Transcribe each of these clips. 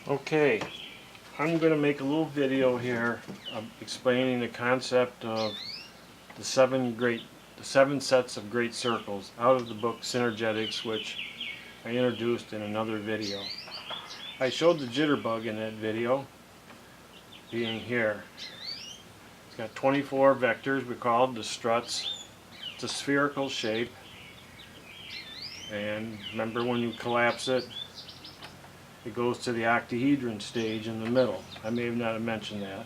Okay, I'm going to make a little video here explaining the concept of the seven sets of great circles out of the book Synergetics, which I introduced in another video. I showed the jitterbug in that video being here. It's got 24 vectors. We call it the struts. It's a spherical shape, and remember, when you collapse it, it goes to the octahedron stage in the middle. I may not have mentioned that.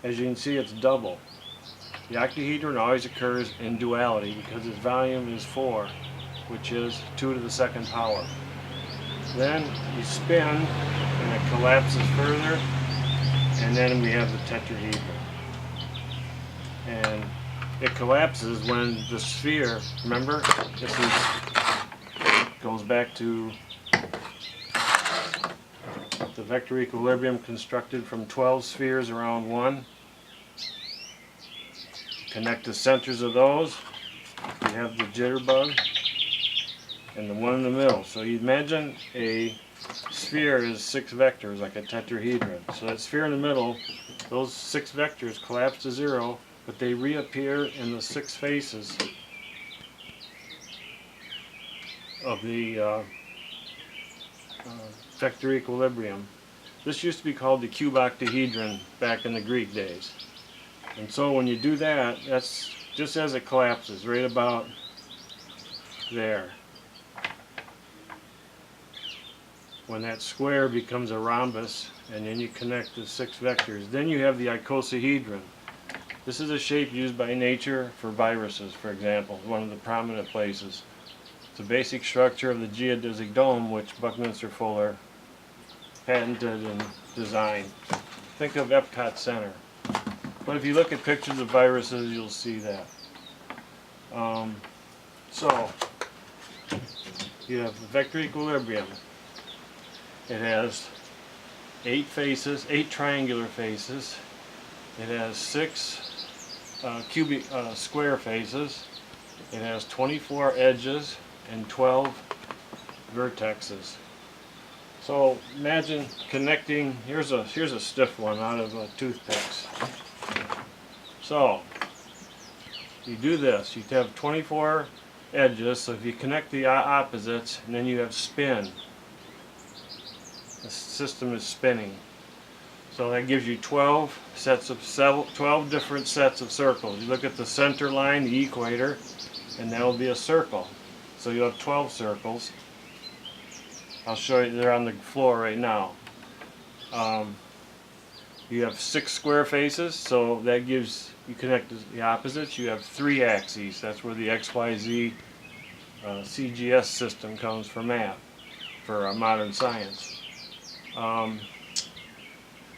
As you can see, it's double. The octahedron always occurs in duality because its volume is 4, which is 2 to the second power. Then you spin and it collapses further, and then we have the tetrahedron. And it collapses when the sphere, remember, this goes back to the vector equilibrium constructed from 12 spheres around one. Connect the centers of those. You have the jitterbug and the one in the middle. So you imagine a sphere is 6 vectors, like a tetrahedron. So that sphere in the middle, those 6 vectors collapse to 0, but they reappear in the 6 faces of the vector equilibrium. This used to be called the cube octahedron back in the Greek days. And so when you do that, that's just as it collapses, right about there. When that square becomes a rhombus, and then you connect the 6 vectors, then you have the icosahedron. This is a shape used by nature for viruses, for example, one of the prominent places. It's a basic structure of the geodesic dome, which Buckminster Fuller patented and designed. Think of Epcot Center. But if you look at pictures of viruses, you'll see that. So, you have the vector equilibrium. It has 8 faces, 8 triangular faces. It has 6 square faces. It has 24 edges and 12 vertexes. So imagine connecting, here's a stiff one out of toothpicks. So you do this, you have 24 edges, so if you connect the opposites, and then you have spin. The system is spinning. So that gives you 12 different sets of circles. You look at the center line, the equator, and that will be a circle. So you have 12 circles. I'll show you, they're on the floor right now. You have 6 square faces, so that gives, you connect the opposites, you have 3 axes. That's where the XYZ CGS system comes for math, for modern science.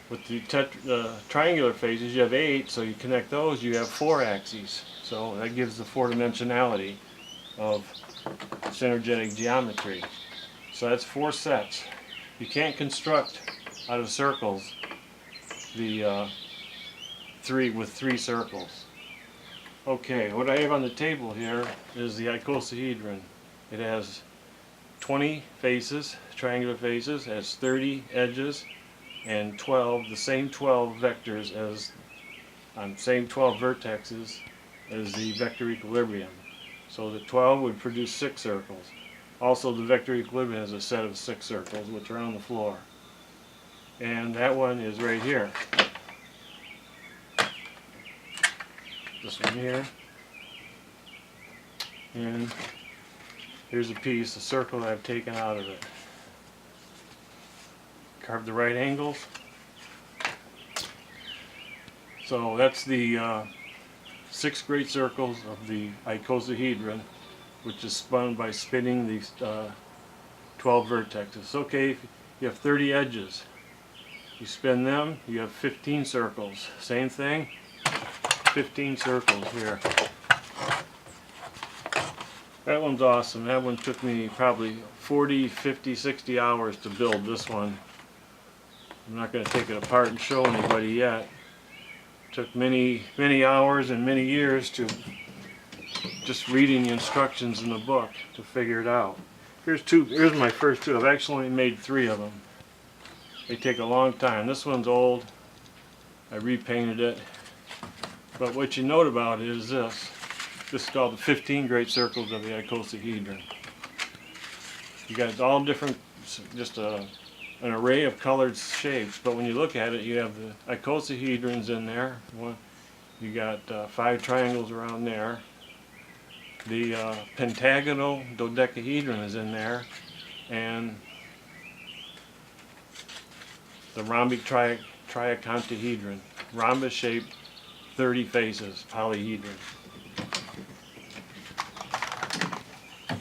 With the triangular faces, you have 8, so you connect those, you have 4 axes. So that gives the 4-dimensionality of synergetic geometry. So that's 4 sets. You can't construct out of circles the 3 circles. Okay, what I have on the table here is the icosahedron. It has 20 faces, triangular faces, has 30 edges, and 12, the same 12 vectors as, same 12 vertexes as the vector equilibrium. So the 12 would produce 6 circles. Also, the vector equilibrium has a set of 6 circles, which are on the floor. And that one is right here. This one here. And here's a piece, a circle that I've taken out of it. Carve the right angles. So that's the 6 great circles of the icosahedron, which is spun by spinning these 12 vertexes. Okay, if you have 30 edges, you spin them, you have 15 circles. Same thing, 15 circles here. That one's awesome. That one took me probably 40, 50, 60 hours to build this one. I'm not going to take it apart and show anybody yet. It took many hours and many years to just reading the instructions in the book to figure it out. Here's my first 2. I've actually only made 3 of them. They take a long time. This one's old. I repainted it. But what you note about it is this. This is called the 15 great circles of the icosahedron. You got all different, just an array of colored shapes, but when you look at it, you have the icosahedrons in there. You got 5 triangles around there. The pentagonal dodecahedron is in there, and the rhombic triacontahedron, rhombus-shaped 30 faces, polyhedron.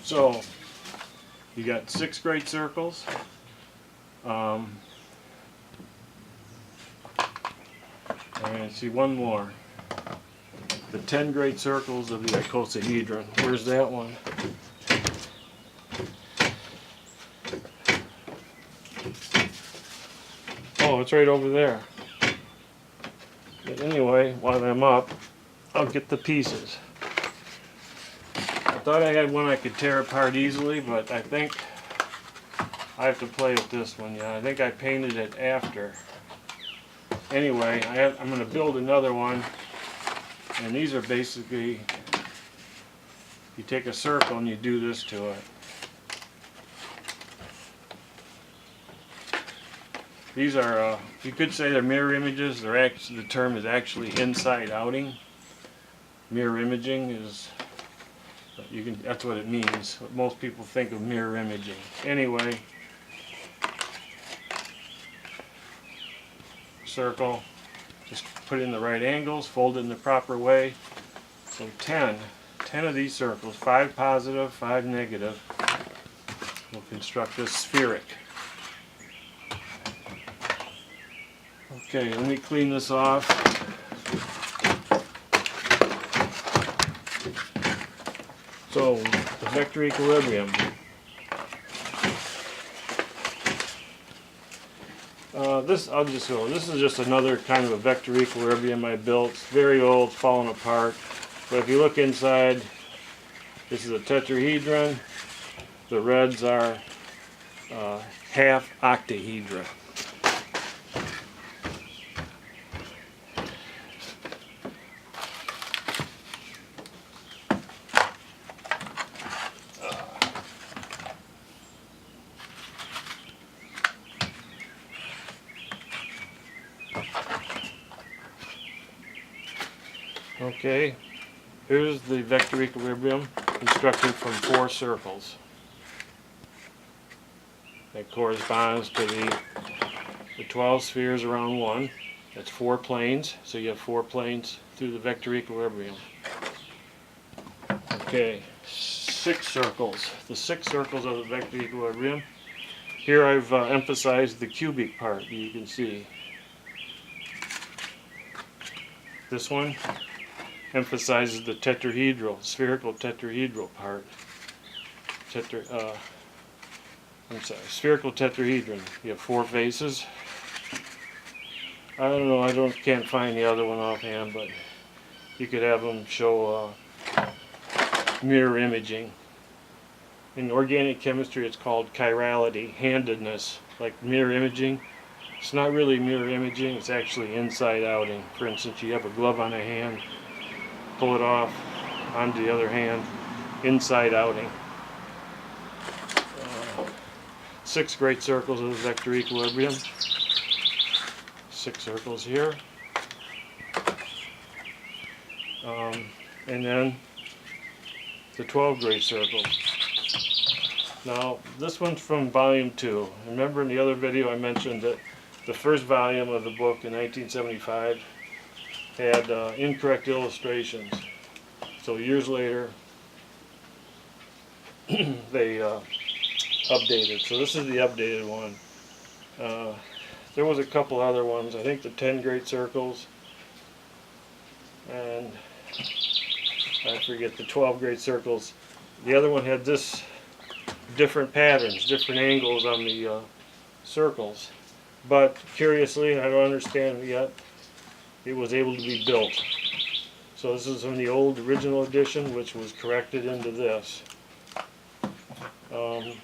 So you got 6 great circles. And see one more. The 10 great circles of the icosahedron. Where's that one? Oh, it's right over there. But anyway, while I'm up, I'll get the pieces. I thought I had one I could tear apart easily, but I think I have to play with this one. Yeah, I think I painted it after. Anyway, I'm going to build another one, and these are basically, you take a circle and you do this to it. These are, you could say they're mirror images. They're actually, the term is actually inside outing. Mirror imaging is, that's what it means. What most people think of mirror imaging. Anyway, circle, just put it in the right angles, fold it in the proper way. So 10 of these circles, 5 positive, 5 negative, will construct this spheric. Okay, let me clean this off. So, the vector equilibrium. This is just another kind of a vector equilibrium I built. It's very old, it's falling apart. But if you look inside, this is a tetrahedron. The reds are half octahedra. Okay, here's the vector equilibrium constructed from 4 circles. That corresponds to the 12 spheres around 1. That's 4 planes, so you have 4 planes through the vector equilibrium. Okay, 6 circles. The 6 circles of the vector equilibrium. Here I've emphasized the cubic part, you can see. This one emphasizes the tetrahedral, spherical tetrahedral part. Spherical tetrahedron. You have 4 faces. I don't know, can't find the other one offhand, but you could have them show mirror imaging. In organic chemistry it's called chirality, handedness, like mirror imaging. It's not really mirror imaging, it's actually inside outing. For instance, you have a glove on a hand, pull it off onto the other hand, inside outing. 6 great circles of the vector equilibrium. 6 circles here. And then the 12 great circles. Now, this one's from volume 2. Remember in the other video I mentioned that the first volume of the book in 1975 had incorrect illustrations. So years later, they updated. So this is the updated one. There was a couple other ones. I think the 10 great circles, and I forget the 12 great circles. The other one had this different patterns, different angles on the circles. But curiously, I don't understand it yet, it was able to be built. So this is from the old original edition, which was corrected into this. And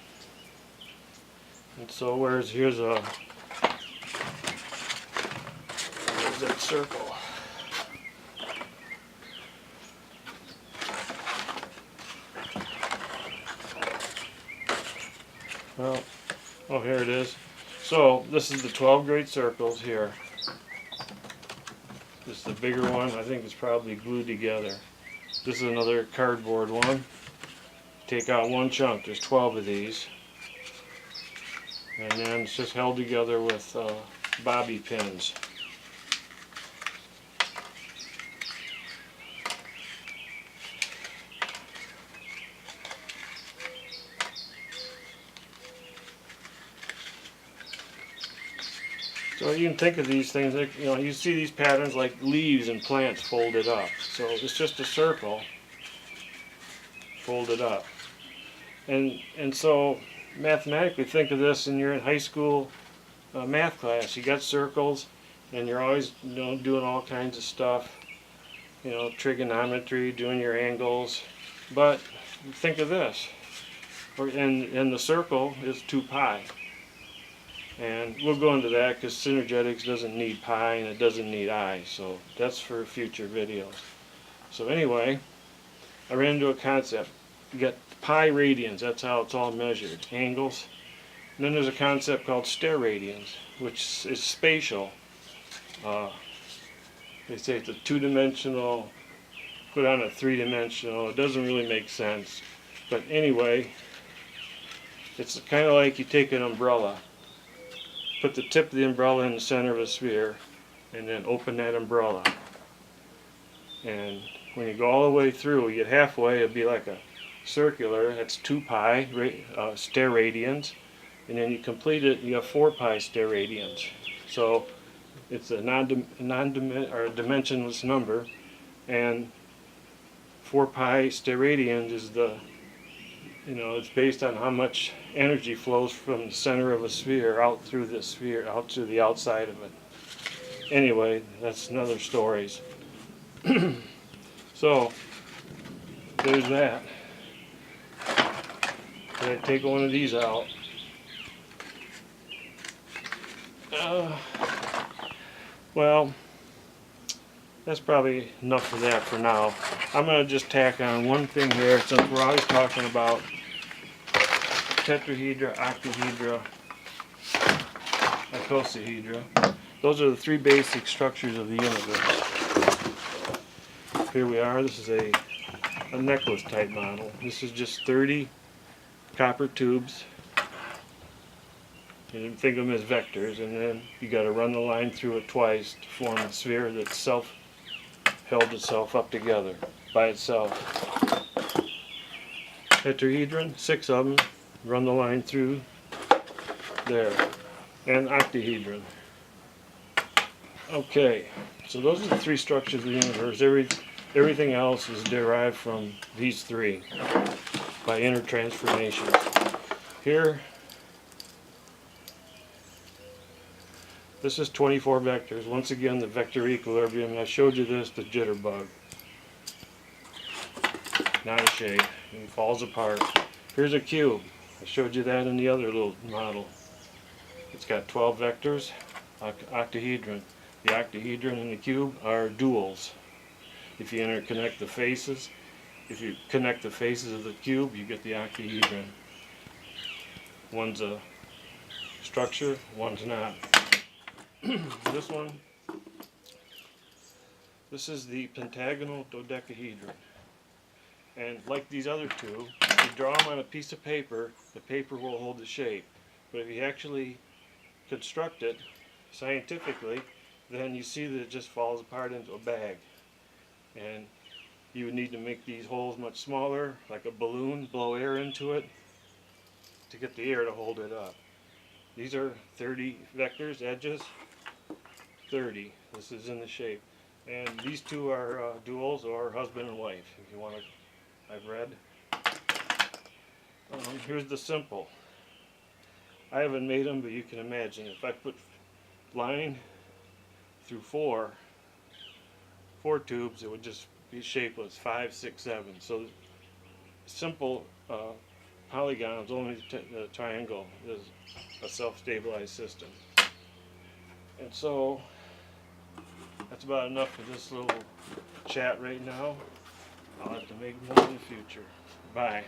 so here's a that circle. Well, oh, here it is. So this is the 12 great circles here. This is the bigger one. I think it's probably glued together. This is another cardboard one. Take out one chunk. There's 12 of these. And then it's just held together with bobby pins. So you can think of these things, like, you know, you see these patterns like leaves and plants folded up. So it's just a circle folded up. And so mathematically, think of this, and you're in high school math class. You got circles, and you're always, you know, doing all kinds of stuff, you know, trigonometry, doing your angles. But think of this, and the circle is 2 pi. And we'll go into that because synergetics doesn't need pi and it doesn't need I, so that's for future videos. So anyway, I ran into a concept. You got pi radians, that's how it's all measured, angles. And then there's a concept called steradians, which is spatial. They say it's a 2-dimensional, put on a 3-dimensional. It doesn't really make sense. But anyway, it's kind of like you take an umbrella. Put the tip of the umbrella in the center of a sphere and then open that umbrella. And when you go all the way through, you get halfway, it'll be like a circular, that's 2 pi steradians. And then you complete it, you have 4 pi steradians. So it's a dimensionless number, and 4 pi steradians is the, you know, it's based on how much energy flows from the center of a sphere out through the sphere, out to the outside of it. Anyway, that's another story. So, there's that. Did I take one of these out? Well, that's probably enough for that for now. I'm going to just tack on one thing here, since we're always talking about tetrahedra, octahedra, icosahedra. Those are the 3 basic structures of the universe. Here we are. This is a necklace type model. This is just 30 copper tubes. You think of them as vectors, and then you got to run the line through it twice to form a sphere that's held itself up together by itself. Tetrahedron, 6 of them, run the line through there, and octahedron. Okay, so those are the 3 structures of the universe. Everything else is derived from these 3 by intertransformations. Here, this is 24 vectors. Once again, the vector equilibrium. I showed you this, the jitterbug. Not a shape. It falls apart. Here's a cube. I showed you that in the other little model. It's got 12 vectors, octahedron. The octahedron and the cube are duals. If you interconnect the faces, if you connect the faces of the cube, you get the octahedron. One's a structure, one's not. This one, this is the pentagonal dodecahedron. And like these other 2, if you draw them on a piece of paper, the paper will hold the shape. But if you actually construct it scientifically, then you see that it just falls apart into a bag. And you would need to make these holes much smaller, like a balloon, blow air into it to get the air to hold it up. These are 30 vectors, edges, 30. This is in the shape. And these 2 are duals, or husband and wife, if you want to, I've read. Here's the simple. I haven't made them, but you can imagine. If I put line through 4 tubes, it would just be shapeless, 5, 6, 7. So simple polygons, only the triangle is a self-stabilized system. And so That's about enough for this little chat right now. I'll have to make more in the future. Bye.